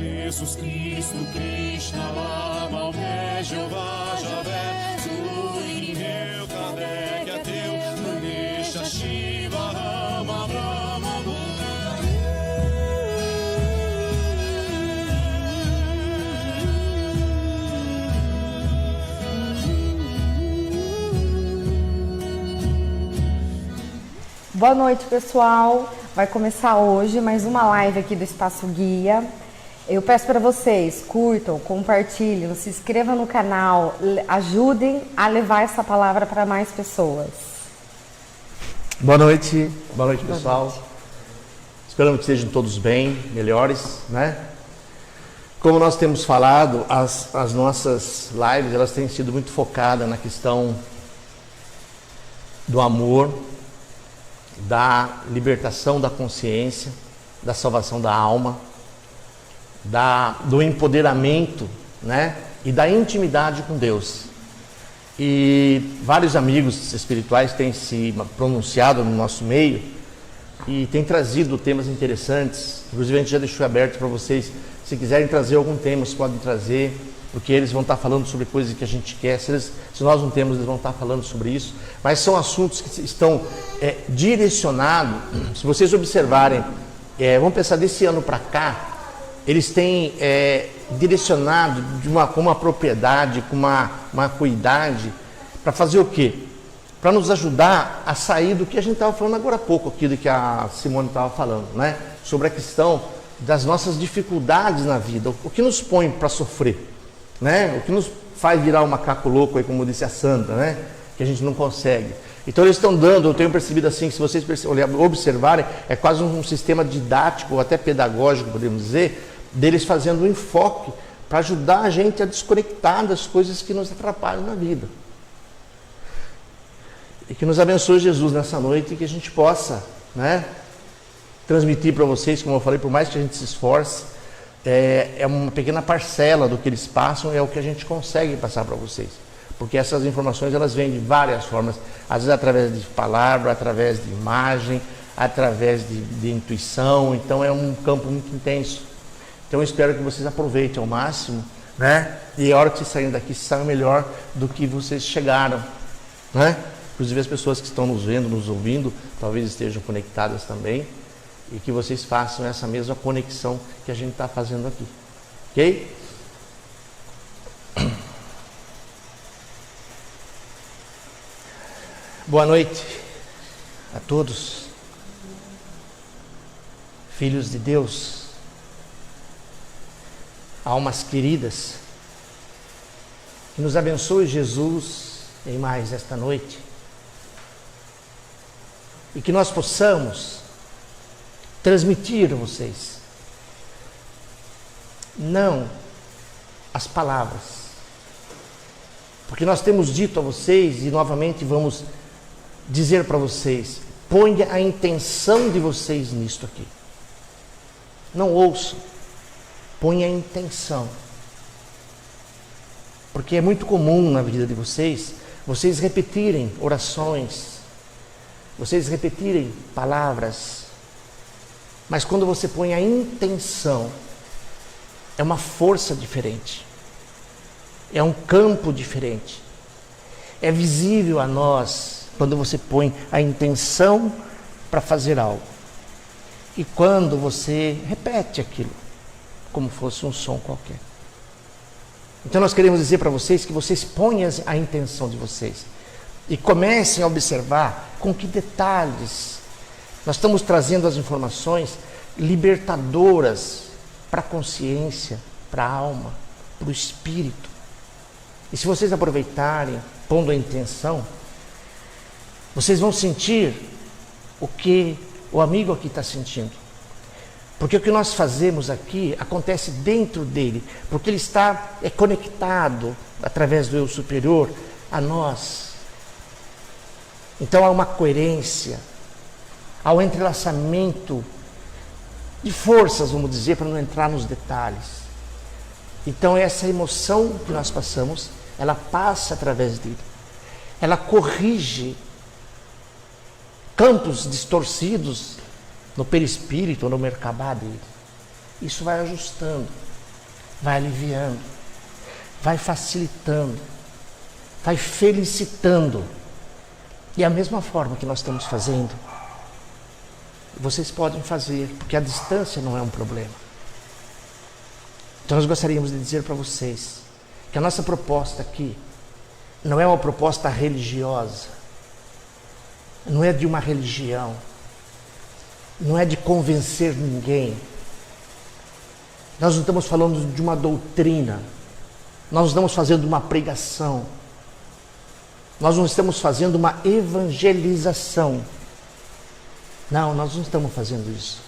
Jesus Cristo, Krishna, Lama, Omé, Jeová, Javé, Zulu, Inheu, Kardec, Ateu, Ganesha, Shiva, Rama, Brahma, Boa noite, pessoal. Vai começar hoje mais uma live aqui do Espaço Guia. Eu peço para vocês, curtam, compartilhem, se inscrevam no canal, ajudem a levar essa palavra para mais pessoas. Boa noite pessoal. Boa noite. Esperamos que estejam todos bem, melhores, né? Como nós temos falado, as nossas lives, elas têm sido muito focadas na questão do amor, da libertação da consciência, da salvação da alma, do empoderamento, né? E da intimidade com Deus. E vários amigos espirituais têm se pronunciado no nosso meio e têm trazido temas interessantes. Inclusive a gente já deixou aberto para vocês, se quiserem trazer algum tema, vocês podem trazer, porque eles vão estar falando sobre coisas que a gente quer. Se nós não temos, eles vão estar falando sobre isso. Mas são assuntos que estão direcionados. Se vocês observarem, vamos pensar desse ano para cá, eles têm direcionado com uma propriedade, com uma cuidade, para fazer o quê? Para nos ajudar a sair do que a gente estava falando agora há pouco, aqui do que a Simone estava falando, né? Sobre a questão das nossas dificuldades na vida, o que nos põe para sofrer, né? O que nos faz virar um macaco louco, aí, como disse a Sandra, né? Que a gente não consegue. Então eles estão dando, eu tenho percebido assim, que se vocês observarem, é quase um sistema didático, ou até pedagógico, podemos dizer, deles fazendo um enfoque para ajudar a gente a desconectar das coisas que nos atrapalham na vida. E que nos abençoe Jesus nessa noite e que a gente possa, né, transmitir para vocês, como eu falei, por mais que a gente se esforce, é uma pequena parcela do que eles passam, é o que a gente consegue passar para vocês. Porque essas informações, elas vêm de várias formas, às vezes através de palavra, através de imagem, através de intuição. Então é um campo muito intenso. Então eu espero que vocês aproveitem ao máximo, né? E a hora que vocês saírem daqui, saiam melhor do que vocês chegaram, né? Inclusive as pessoas que estão nos vendo, nos ouvindo, talvez estejam conectadas também, e que vocês façam essa mesma conexão que a gente está fazendo aqui, ok? Boa noite a todos, filhos de Deus, almas queridas, que nos abençoe Jesus em mais esta noite, e que nós possamos transmitir a vocês, não as palavras, porque nós temos dito a vocês, e novamente vamos dizer para vocês, ponha a intenção de vocês nisto aqui. Não ouçam, ponha a intenção. Porque é muito comum na vida de vocês repetirem orações, vocês repetirem palavras, mas quando você põe a intenção, é uma força diferente, é um campo diferente, é visível a nós quando você põe a intenção para fazer algo. E quando você repete aquilo, como fosse um som qualquer. Então nós queremos dizer para vocês que vocês ponham a intenção de vocês. E comecem a observar com que detalhes nós estamos trazendo as informações libertadoras para a consciência, para a alma, para o espírito. E se vocês aproveitarem, pondo a intenção, vocês vão sentir o que o amigo aqui está sentindo. Porque o que nós fazemos aqui acontece dentro dele, porque ele está conectado através do eu superior a nós. Então há uma coerência, há um entrelaçamento de forças, vamos dizer, para não entrar nos detalhes. Então essa emoção que nós passamos, ela passa através dele. Ela corrige campos distorcidos no perispírito ou no Merkabah dele. Isso vai ajustando. vai aliviando, vai facilitando, vai felicitando. E a mesma forma que nós estamos fazendo, vocês podem fazer, porque a distância não é um problema. Então nós gostaríamos de dizer para vocês que a nossa proposta aqui não é uma proposta religiosa, não é de uma religião, não é de convencer ninguém. Nós não estamos falando de uma doutrina, nós não estamos fazendo uma pregação, nós não estamos fazendo uma evangelização. Não, nós não estamos fazendo isso.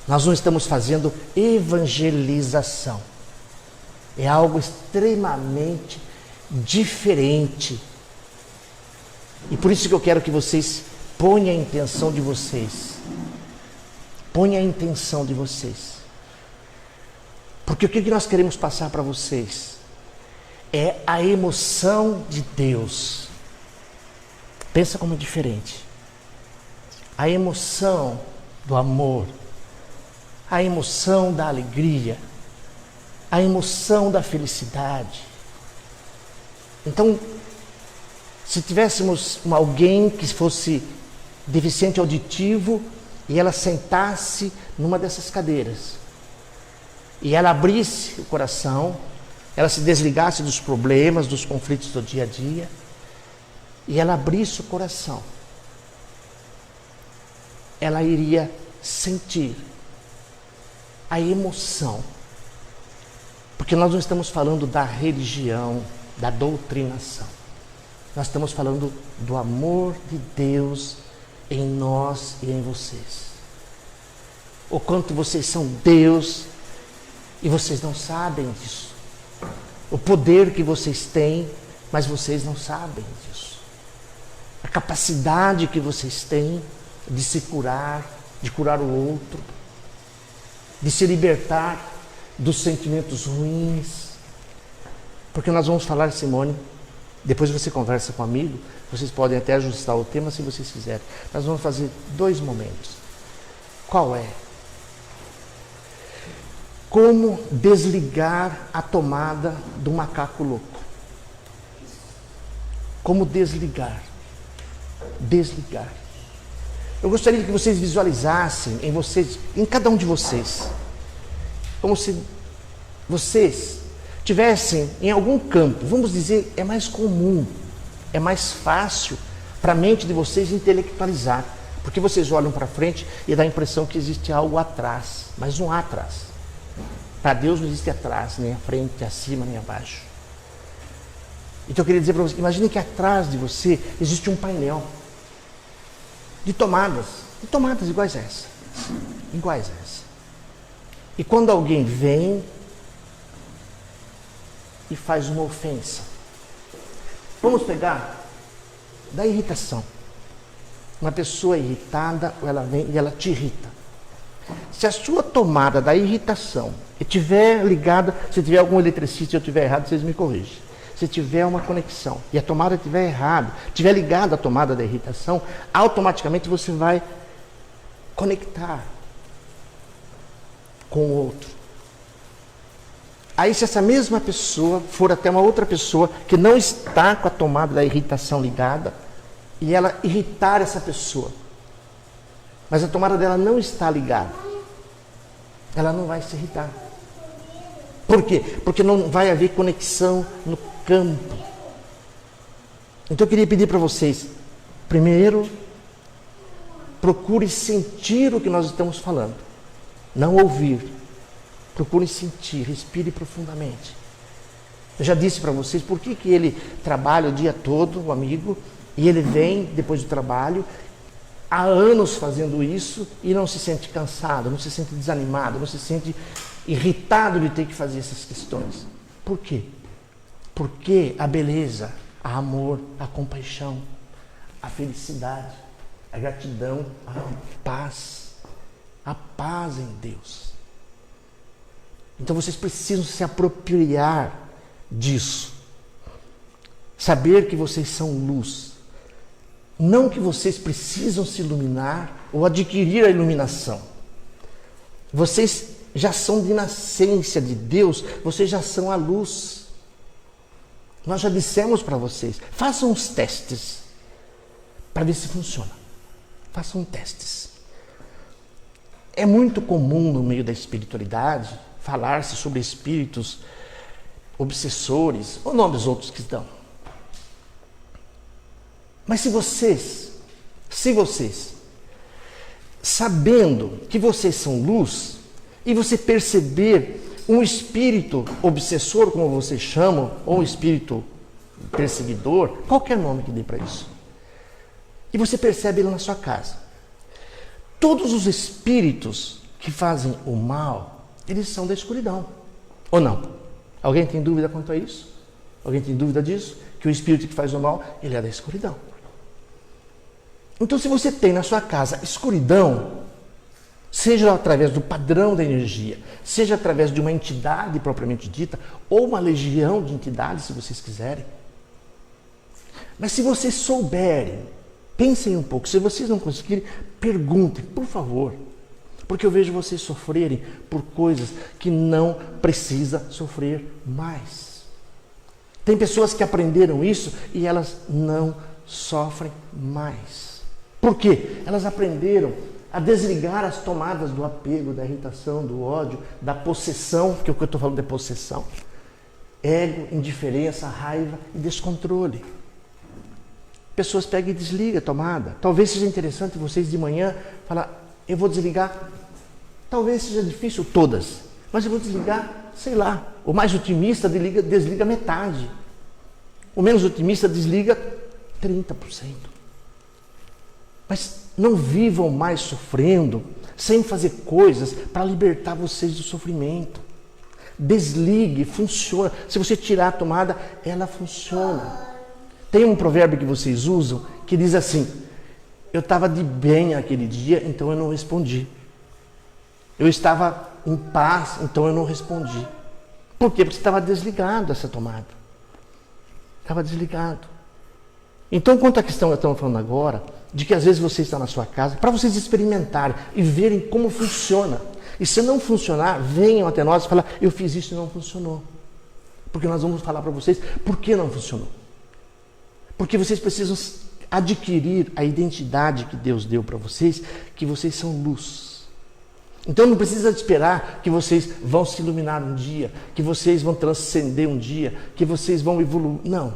Nós não estamos fazendo evangelização. É algo extremamente diferente. E por isso que eu quero que vocês ponham a intenção de vocês. Ponham a intenção de vocês. Porque o que nós queremos passar para vocês é a emoção de Deus. Pensa como é diferente. A emoção do amor, a emoção da alegria, a emoção da felicidade. Então, se tivéssemos alguém que fosse deficiente auditivo e ela sentasse numa dessas cadeiras e ela abrisse o coração, ela se desligasse dos problemas, dos conflitos do dia a dia e ela abrisse o coração, ela iria sentir a emoção. Porque nós não estamos falando da religião, da doutrinação. Nós estamos falando do amor de Deus em nós e em vocês. O quanto vocês são Deus e vocês não sabem disso. O poder que vocês têm, mas vocês não sabem disso. A capacidade que vocês têm de se curar, de curar o outro, de se libertar dos sentimentos ruins. Porque nós vamos falar, Simone, depois você conversa com um amigo, vocês podem até ajustar o tema se vocês quiserem. Nós vamos fazer 2 momentos. Qual é? Como desligar a tomada do macaco louco. Como desligar. Desligar. Eu gostaria que vocês visualizassem em vocês, em cada um de vocês, como se vocês tivessem em algum campo, vamos dizer, é mais comum, é mais fácil para a mente de vocês intelectualizar, porque vocês olham para frente e dá a impressão que existe algo atrás, mas não há atrás. Para Deus não existe atrás, nem à frente, acima, nem abaixo. Então eu queria dizer para vocês, imagine que atrás de você existe um painel de tomadas iguais a essa. Iguais a essa. E quando alguém vem e faz uma ofensa, vamos pegar da irritação. Uma pessoa irritada, ela vem e ela te irrita. Se a sua tomada da irritação estiver ligada, se tiver algum eletricista e eu estiver errado, vocês me corrigem. Se tiver uma conexão e a tomada estiver errada, estiver ligada à tomada da irritação, automaticamente você vai conectar com o outro. Aí se essa mesma pessoa for até uma outra pessoa que não está com a tomada da irritação ligada, e ela irritar essa pessoa, mas a tomada dela não está ligada, ela não vai se irritar. Por quê? Porque não vai haver conexão no campo. Então eu queria pedir para vocês, primeiro, procure sentir o que nós estamos falando, não ouvir. Procure sentir, respire profundamente. Eu já disse para vocês por que ele trabalha o dia todo, o amigo, e ele vem depois do trabalho, há anos fazendo isso, e não se sente cansado, não se sente desanimado, não se sente irritado de ter que fazer essas questões. Por quê? Porque a beleza, o amor, a compaixão, a felicidade, a gratidão, a paz em Deus. Então vocês precisam se apropriar disso. Saber que vocês são luz. Não que vocês precisam se iluminar ou adquirir a iluminação. Vocês já são de nascença de Deus, vocês já são a luz. Nós já dissemos para vocês, façam os testes para ver se funciona. Façam testes. É muito comum no meio da espiritualidade falar-se sobre espíritos obsessores, ou nomes outros que dão. Mas se vocês, sabendo que vocês são luz, e você perceber um espírito obsessor, como vocês chamam, ou um espírito perseguidor, qualquer nome que dê para isso, e você percebe ele na sua casa. Todos os espíritos que fazem o mal, eles são da escuridão, ou não? Alguém tem dúvida quanto a isso? Alguém tem dúvida disso? Que o espírito que faz o mal, ele é da escuridão. Então, se você tem na sua casa escuridão, seja através do padrão da energia, seja através de uma entidade propriamente dita, ou uma legião de entidades, se vocês quiserem. Mas se vocês souberem, pensem um pouco, se vocês não conseguirem, perguntem, por favor. Porque eu vejo vocês sofrerem por coisas que não precisa sofrer mais. Tem pessoas que aprenderam isso e elas não sofrem mais. Por quê? Elas aprenderam a desligar as tomadas do apego, da irritação, do ódio, da possessão, que é o que eu estou falando é possessão. Ego, indiferença, raiva e descontrole. Pessoas pegam e desligam a tomada. Talvez seja interessante vocês de manhã falar, eu vou desligar. Talvez seja difícil todas, mas eu vou desligar, sei lá. O mais otimista desliga metade. O menos otimista desliga 30%. Mas não vivam mais sofrendo, sem fazer coisas para libertar vocês do sofrimento. Desligue, funciona. Se você tirar a tomada, ela funciona. Tem um provérbio que vocês usam que diz assim, eu estava de bem aquele dia, então eu não respondi. Eu estava em paz, então eu não respondi. Por quê? Porque estava desligado essa tomada. Estava desligado. Então, quanto à questão que estamos falando agora, de que às vezes você está na sua casa, para vocês experimentarem e verem como funciona. E se não funcionar, venham até nós e falar, eu fiz isso e não funcionou. Porque nós vamos falar para vocês por que não funcionou. Porque vocês precisam adquirir a identidade que Deus deu para vocês, que vocês são luz. Então não precisa esperar que vocês vão se iluminar um dia, que vocês vão transcender um dia, que vocês vão evoluir. Não.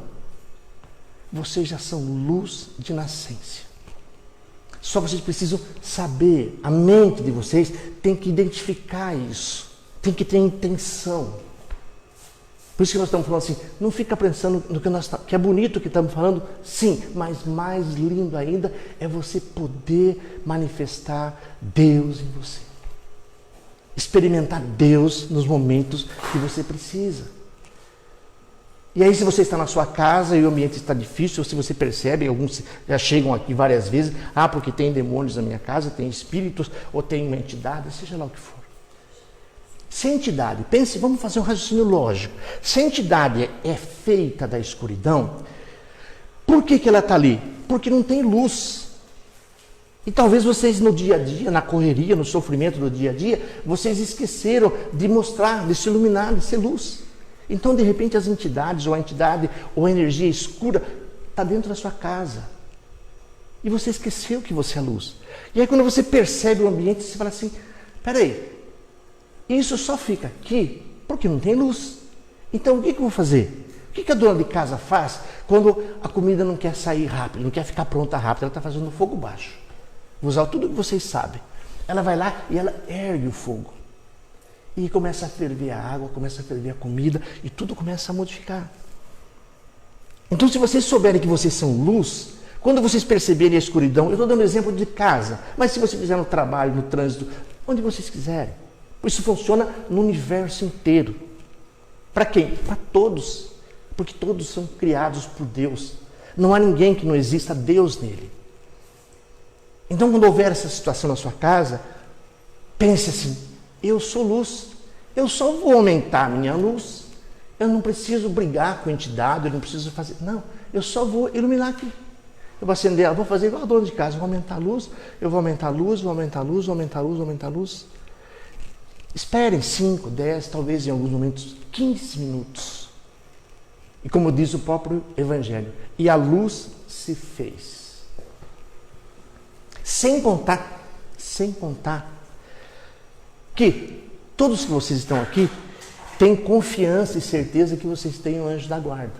Vocês já são luz de nascença. Só vocês precisam saber, a mente de vocês tem que identificar isso, tem que ter intenção. Por isso que nós estamos falando assim, não fica pensando no que é bonito que estamos falando, sim, mas mais lindo ainda é você poder manifestar Deus em você. Experimentar Deus nos momentos que você precisa. E aí, se você está na sua casa e o ambiente está difícil, ou se você percebe, alguns já chegam aqui várias vezes, porque tem demônios na minha casa, tem espíritos, ou tem uma entidade, seja lá o que for. Se a entidade, pense, vamos fazer um raciocínio lógico. Se a entidade é feita da escuridão, por que ela está ali? Porque não tem luz. E talvez vocês no dia a dia, na correria, no sofrimento do dia a dia, vocês esqueceram de mostrar, de se iluminar, de ser luz. Então, de repente, as entidades, ou a entidade, ou a energia escura, está dentro da sua casa. E você esqueceu que você é luz. E aí, quando você percebe o ambiente, você fala assim, peraí, isso só fica aqui porque não tem luz. Então, o que eu vou fazer? O que a dona de casa faz quando a comida não quer sair rápido, não quer ficar pronta rápido? Ela está fazendo fogo baixo. Vou usar tudo que vocês sabem. Ela vai lá e ela ergue o fogo. E começa a ferver a água, começa a ferver a comida e tudo começa a modificar. Então, se vocês souberem que vocês são luz, quando vocês perceberem a escuridão, eu estou dando exemplo de casa, mas se você fizer no trabalho, no trânsito, onde vocês quiserem. Isso funciona no universo inteiro. Para quem? Para todos. Porque todos são criados por Deus. Não há ninguém que não exista Deus nele. Então, quando houver essa situação na sua casa, pense assim, eu sou luz, eu só vou aumentar a minha luz, eu não preciso brigar com a entidade, eu não preciso fazer, não, eu só vou iluminar aqui. Eu vou acender, eu vou fazer igual a dona de casa, vou aumentar a luz, eu vou aumentar a luz, vou aumentar a luz, vou aumentar a luz, vou aumentar a luz. Esperem 5, 10, talvez em alguns momentos 15 minutos. E como diz o próprio Evangelho, e a luz se fez. Sem contar que todos que vocês estão aqui têm confiança e certeza que vocês têm um anjo da guarda.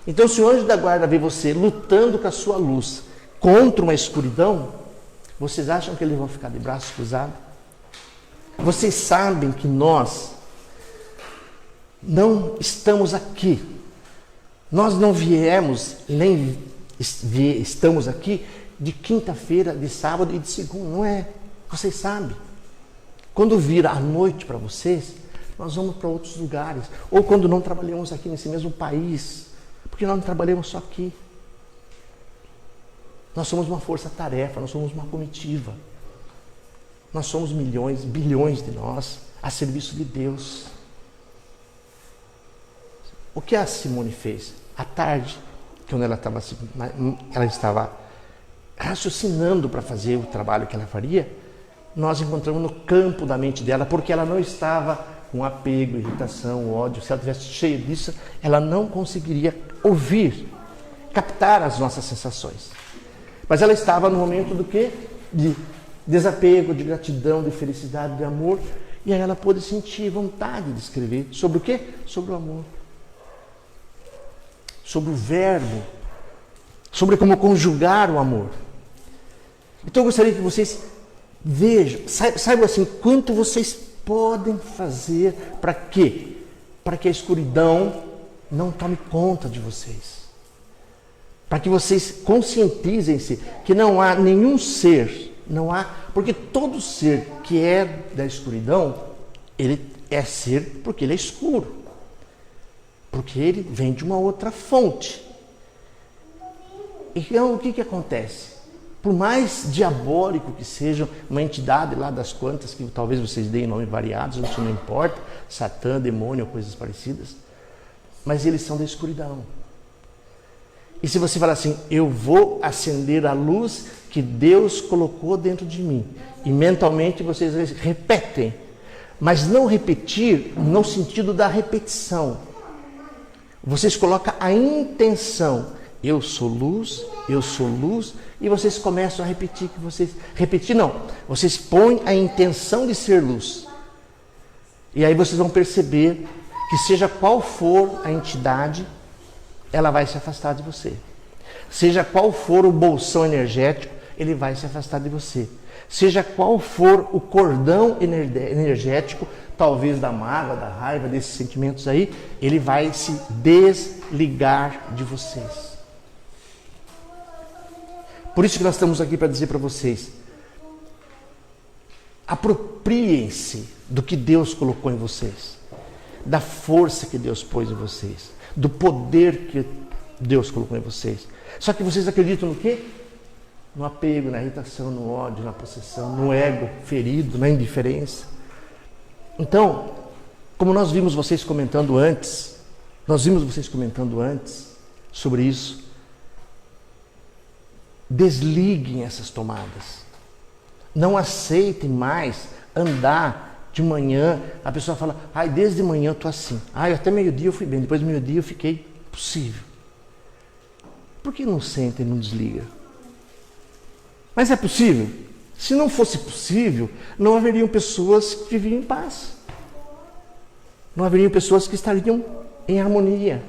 Então, se o anjo da guarda vê você lutando com a sua luz contra uma escuridão, vocês acham que eles vão ficar de braços cruzados? Vocês sabem que nós não estamos aqui. Nós não viemos, nem estamos aqui de quinta-feira, de sábado e de segunda. Não é. Vocês sabem. Quando vira a noite para vocês, nós vamos para outros lugares. Ou quando não trabalhamos aqui nesse mesmo país. Porque nós não trabalhamos só aqui. Nós somos uma força-tarefa, nós somos uma comitiva. Nós somos milhões, bilhões de nós a serviço de Deus. O que a Simone fez? À tarde, quando ela estava raciocinando para fazer o trabalho que ela faria, nós encontramos no campo da mente dela, porque ela não estava com apego, irritação, ódio. Se ela estivesse cheia disso, ela não conseguiria ouvir, captar as nossas sensações. Mas ela estava no momento do quê? De desapego, de gratidão, de felicidade, de amor. E aí ela pôde sentir vontade de escrever. Sobre o quê? Sobre o amor. Sobre o verbo. Sobre como conjugar o amor. Então eu gostaria que vocês vejam, saibam assim, quanto vocês podem fazer para quê? Para que a escuridão não tome conta de vocês. Para que vocês conscientizem-se que não há nenhum ser, porque todo ser que é da escuridão, ele é ser porque ele é escuro. Porque ele vem de uma outra fonte. Então o que acontece? Por mais diabólico que seja uma entidade lá das quantas, que talvez vocês deem nomes variados, isso não importa, Satã, demônio ou coisas parecidas, mas eles são da escuridão. E se você falar assim, eu vou acender a luz que Deus colocou dentro de mim, e mentalmente vocês repetem, mas não repetir no sentido da repetição. Vocês colocam a intenção, eu sou luz, e vocês começam a repetir que vocês... Repetir não, vocês põem a intenção de ser luz. E aí vocês vão perceber que seja qual for a entidade, ela vai se afastar de você. Seja qual for o bolsão energético, ele vai se afastar de você. Seja qual for o cordão energético, talvez da mágoa, da raiva, desses sentimentos aí, ele vai se desligar de vocês. Por isso que nós estamos aqui para dizer para vocês, apropriem-se do que Deus colocou em vocês, da força que Deus pôs em vocês, do poder que Deus colocou em vocês. Só que vocês acreditam no quê? No apego, na irritação, no ódio, na possessão, no ego ferido, na indiferença. Então, como nós vimos vocês comentando antes sobre isso, desliguem essas tomadas. Não aceitem mais andar de manhã. A pessoa fala, desde manhã eu estou assim. Até meio-dia eu fui bem, depois do meio-dia eu fiquei possível. Por que não senta e não desliga? Mas é possível? Se não fosse possível, não haveriam pessoas que viviam em paz. Não haveriam pessoas que estariam em harmonia.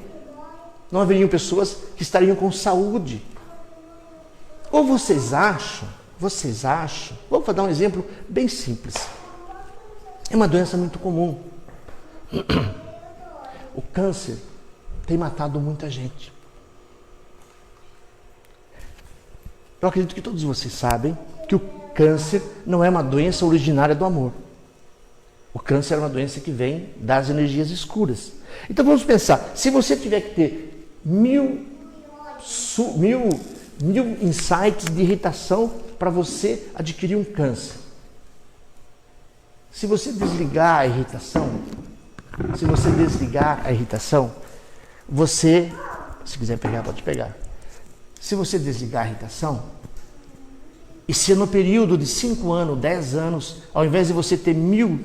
Não haveriam pessoas que estariam com saúde. Ou vocês acham, vou dar um exemplo bem simples. É uma doença muito comum. O câncer tem matado muita gente. Eu acredito que todos vocês sabem que o câncer não é uma doença originária do amor. O câncer é uma doença que vem das energias escuras. Então vamos pensar, se você tiver que ter mil insights de irritação para você adquirir um câncer. Se você desligar a irritação, você, se quiser pegar, pode pegar. Se você desligar a irritação, e se no período de 5 anos, 10 anos, ao invés de você ter 1000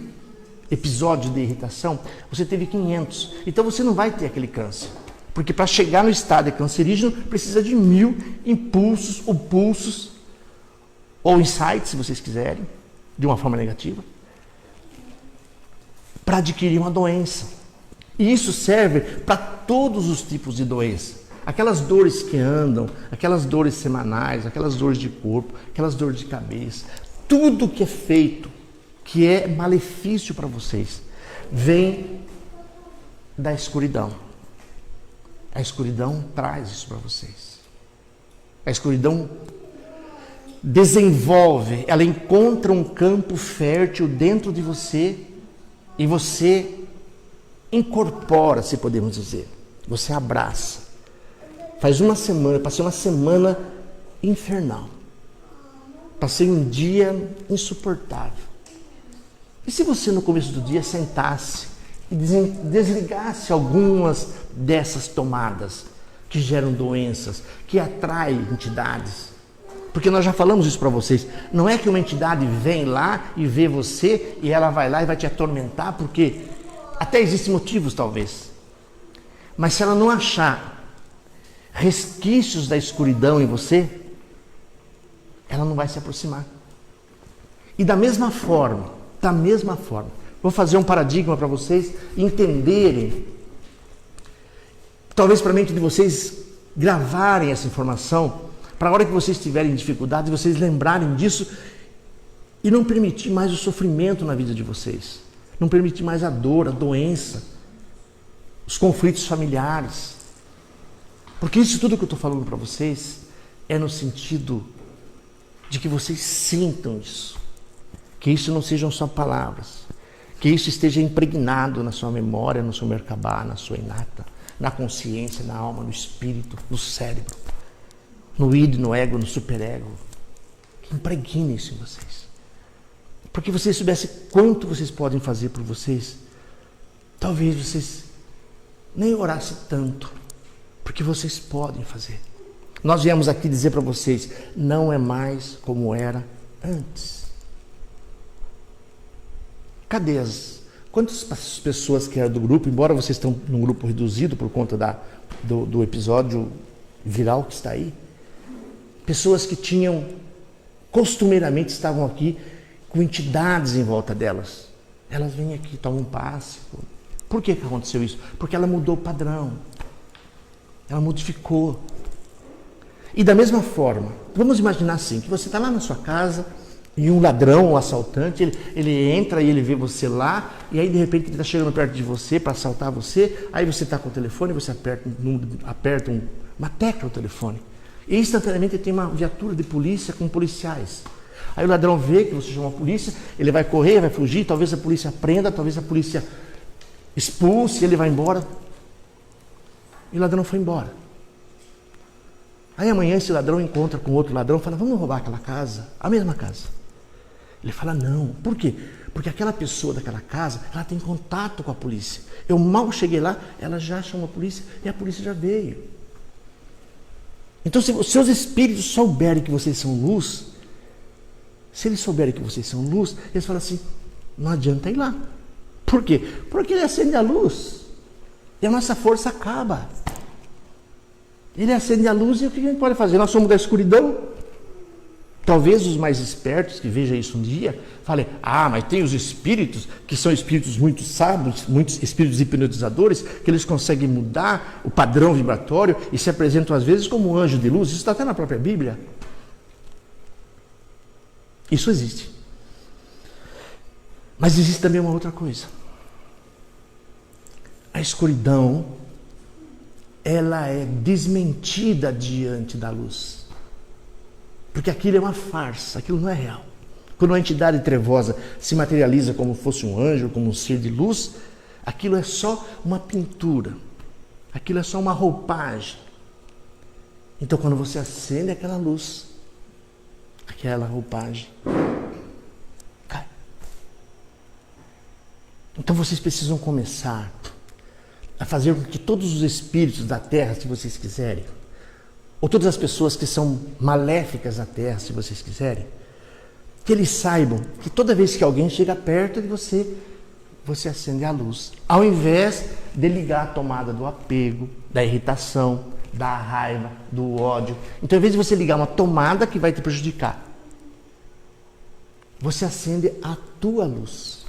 episódios de irritação, você teve 500. Então você não vai ter aquele câncer. Porque para chegar no estado cancerígeno, precisa de 1000 impulsos ou pulsos, ou insights, se vocês quiserem, de uma forma negativa, para adquirir uma doença. E isso serve para todos os tipos de doença. Aquelas dores que andam, aquelas dores semanais, aquelas dores de corpo, aquelas dores de cabeça, tudo que é feito, que é malefício para vocês, vem da escuridão. A escuridão traz isso para vocês. A escuridão desenvolve, ela encontra um campo fértil dentro de você e você incorpora, se podemos dizer. Você abraça. Faz uma semana, passei uma semana infernal. Passei um dia insuportável. E se você no começo do dia sentasse e desligasse algumas dessas tomadas que geram doenças, que atraem entidades? Porque nós já falamos isso para vocês. Não é que uma entidade vem lá e vê você e ela vai lá e vai te atormentar, porque até existem motivos talvez. Mas se ela não achar resquícios da escuridão em você, ela não vai se aproximar. E da mesma forma, vou fazer um paradigma para vocês entenderem, talvez para a mente de vocês gravarem essa informação, para a hora que vocês tiverem dificuldade, vocês lembrarem disso e não permitir mais o sofrimento na vida de vocês, não permitir mais a dor, a doença, os conflitos familiares. Porque isso tudo que eu estou falando para vocês é no sentido de que vocês sintam isso, que isso não sejam só palavras, que isso esteja impregnado na sua memória, no seu merkabá, na sua inata, na consciência, na alma, no espírito, no cérebro, no id, no ego, no superego. Que impregne isso em vocês. Porque vocês soubessem quanto vocês podem fazer por vocês, talvez vocês nem orassem tanto, porque vocês podem fazer. Nós viemos aqui dizer para vocês, não é mais como era antes. Cadê quantas pessoas que eram do grupo, embora vocês estão num grupo reduzido por conta do episódio viral que está aí, pessoas que costumeiramente estavam aqui com entidades em volta delas. Elas vêm aqui, tomam um passe. Por que aconteceu isso? Porque ela mudou o padrão. Ela modificou. E da mesma forma, vamos imaginar assim, que você está lá na sua casa e um ladrão, um assaltante, ele entra e ele vê você lá, e aí de repente ele está chegando perto de você para assaltar você, aí você está com o telefone, você aperta uma tecla no telefone, e instantaneamente tem uma viatura de polícia com policiais. Aí o ladrão vê que você chamou a polícia, ele vai correr, vai fugir, talvez a polícia prenda, talvez a polícia expulse, ele vai embora. E o ladrão foi embora. Aí amanhã esse ladrão encontra com outro ladrão e fala, vamos roubar aquela casa, a mesma casa. Ele fala, não. Por quê? Porque aquela pessoa daquela casa, ela tem contato com a polícia. Eu mal cheguei lá, ela já chamou a polícia e a polícia já veio. Então, se os seus espíritos souberem que vocês são luz, se eles souberem que vocês são luz, eles falam assim, não adianta ir lá. Por quê? Porque ele acende a luz e a nossa força acaba. Ele acende a luz e o que a gente pode fazer? Nós somos da escuridão. Talvez os mais espertos que vejam isso um dia, falem, mas tem os espíritos, que são espíritos muito sábios, muitos espíritos hipnotizadores, que eles conseguem mudar o padrão vibratório e se apresentam às vezes como um anjo de luz. Isso está até na própria Bíblia. Isso existe. Mas existe também uma outra coisa. A escuridão, ela é desmentida diante da luz. Porque aquilo é uma farsa, aquilo não é real. Quando uma entidade trevosa se materializa como fosse um anjo, como um ser de luz, aquilo é só uma pintura. Aquilo é só uma roupagem. Então quando você acende aquela luz, aquela roupagem cai. Então vocês precisam começar a fazer com que todos os espíritos da Terra, se vocês quiserem, ou todas as pessoas que são maléficas na Terra, se vocês quiserem, que eles saibam que toda vez que alguém chega perto de você, você acende a luz. Ao invés de ligar a tomada do apego, da irritação, da raiva, do ódio. Então, ao invés de você ligar uma tomada que vai te prejudicar, você acende a tua luz.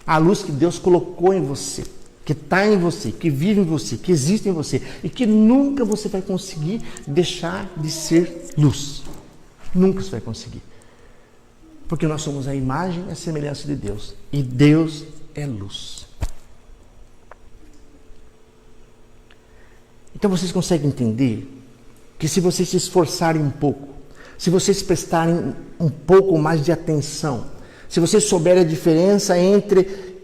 A luz que Deus colocou em você, que está em você, que vive em você, que existe em você e que nunca você vai conseguir deixar de ser luz. Nunca você vai conseguir. Porque nós somos a imagem e a semelhança de Deus. E Deus é luz. Então vocês conseguem entender que se vocês se esforçarem um pouco, se vocês prestarem um pouco mais de atenção, se vocês souberem a diferença entre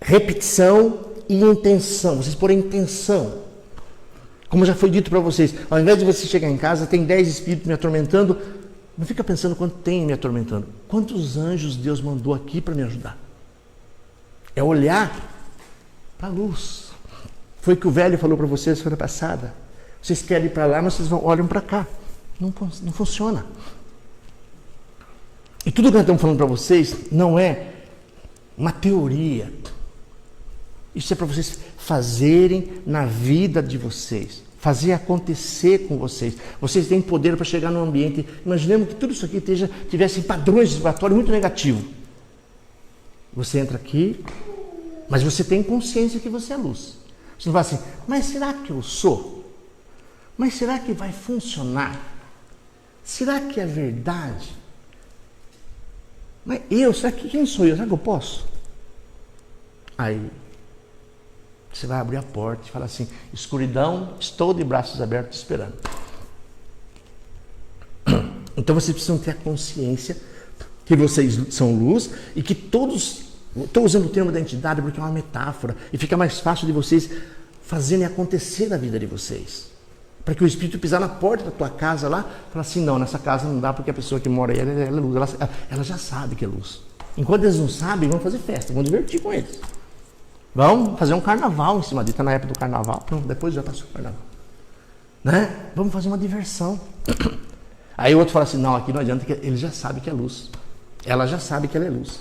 repetição e intenção, vocês porem intenção. Como já foi dito para vocês, ao invés de você chegar em casa, tem 10 espíritos me atormentando, não fica pensando quanto tem me atormentando. Quantos anjos Deus mandou aqui para me ajudar? É olhar para a luz. Foi o que o velho falou para vocês semana passada. Vocês querem ir para lá, mas vocês olham para cá. Não funciona. E tudo que nós estamos falando para vocês não é uma teoria. Isso é para vocês fazerem na vida de vocês. Fazer acontecer com vocês. Vocês têm poder para chegar num ambiente. Imaginemos que tudo isso aqui tivesse padrões vibratórios muito negativos. Você entra aqui, mas você tem consciência que você é luz. Você não vai assim, mas será que eu sou? Mas será que vai funcionar? Será que é verdade? Mas será que quem sou eu? Será que eu posso? Aí você vai abrir a porta e falar assim, escuridão, estou de braços abertos esperando. Então vocês precisam ter a consciência que vocês são luz e que todos, estou usando o termo da entidade porque é uma metáfora e fica mais fácil de vocês fazerem acontecer na vida de vocês. Para que o Espírito pisar na porta da tua casa lá, falar assim, não, nessa casa não dá porque a pessoa que mora aí, ela é luz, ela já sabe que é luz. Enquanto eles não sabem, vão fazer festa, vão divertir com eles. Vamos fazer um carnaval em cima dele, está na época do carnaval, pronto, depois já passou o carnaval. Né? Vamos fazer uma diversão. Aí o outro fala assim, não, aqui não adianta, que ele já sabe que é luz. Ela já sabe que ela é luz.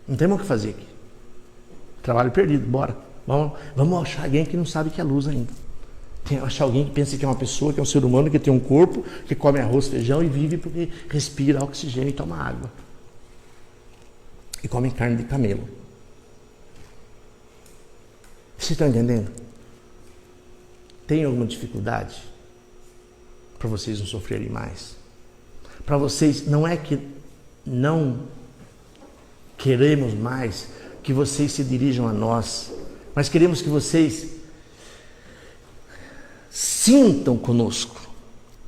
Não tem mais o que fazer aqui. Trabalho perdido, bora. Vamos achar alguém que não sabe que é luz ainda. Achar alguém que pensa que é uma pessoa, que é um ser humano, que tem um corpo, que come arroz, feijão e vive porque respira oxigênio e toma água. E come carne de camelo. Vocês estão entendendo? Tem alguma dificuldade para vocês não sofrerem mais? Para vocês, não é que não queremos mais que vocês se dirijam a nós, mas queremos que vocês sintam conosco.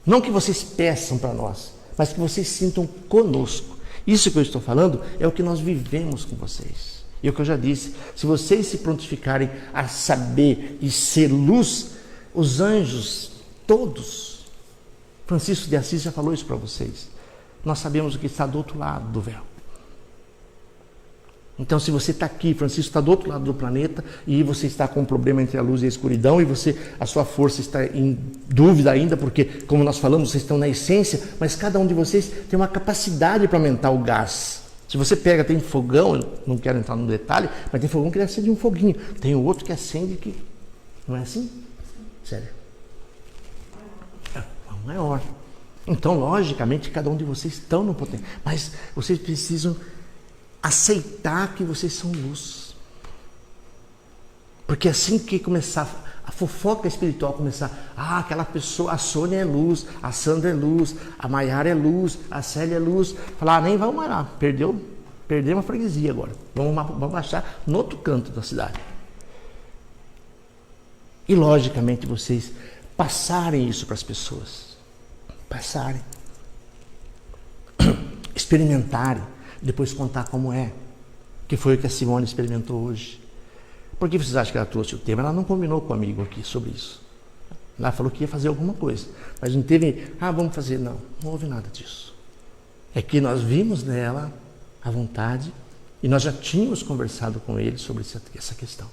Não que vocês peçam para nós, mas que vocês sintam conosco. Isso que eu estou falando é o que nós vivemos com vocês. E o que eu já disse, se vocês se prontificarem a saber e ser luz, os anjos, todos, Francisco de Assis já falou isso para vocês, nós sabemos o que está do outro lado do véu. Então, se você está aqui, Francisco está do outro lado do planeta e você está com um problema entre a luz e a escuridão e a sua força está em dúvida ainda, porque, como nós falamos, vocês estão na essência, mas cada um de vocês tem uma capacidade para aumentar o gás. Se você pega, tem fogão, eu não quero entrar no detalhe, mas tem fogão que acende um foguinho, tem o outro que acende que... Não é assim? Sério. É maior. Então, logicamente, cada um de vocês estão no potencial, mas vocês precisam aceitar que vocês são luz. Porque assim que começar a fofoca espiritual começar, aquela pessoa, a Sônia é luz, a Sandra é luz, a Maiara é luz, a Célia é luz, falar, nem vamos mais lá, perdemos a freguesia agora, vamos achar no outro canto da cidade. E logicamente vocês passarem isso para as pessoas, experimentarem, depois contar como é, que foi o que a Simone experimentou hoje. Por que vocês acham que ela trouxe o tema? Ela não combinou com o amigo aqui sobre isso. Ela falou que ia fazer alguma coisa, mas não teve, vamos fazer, não houve nada disso. É que nós vimos nela a vontade e nós já tínhamos conversado com ele sobre essa questão.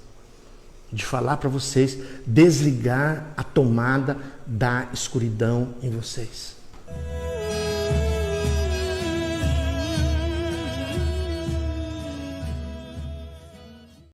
De falar para vocês desligar a tomada da escuridão em vocês.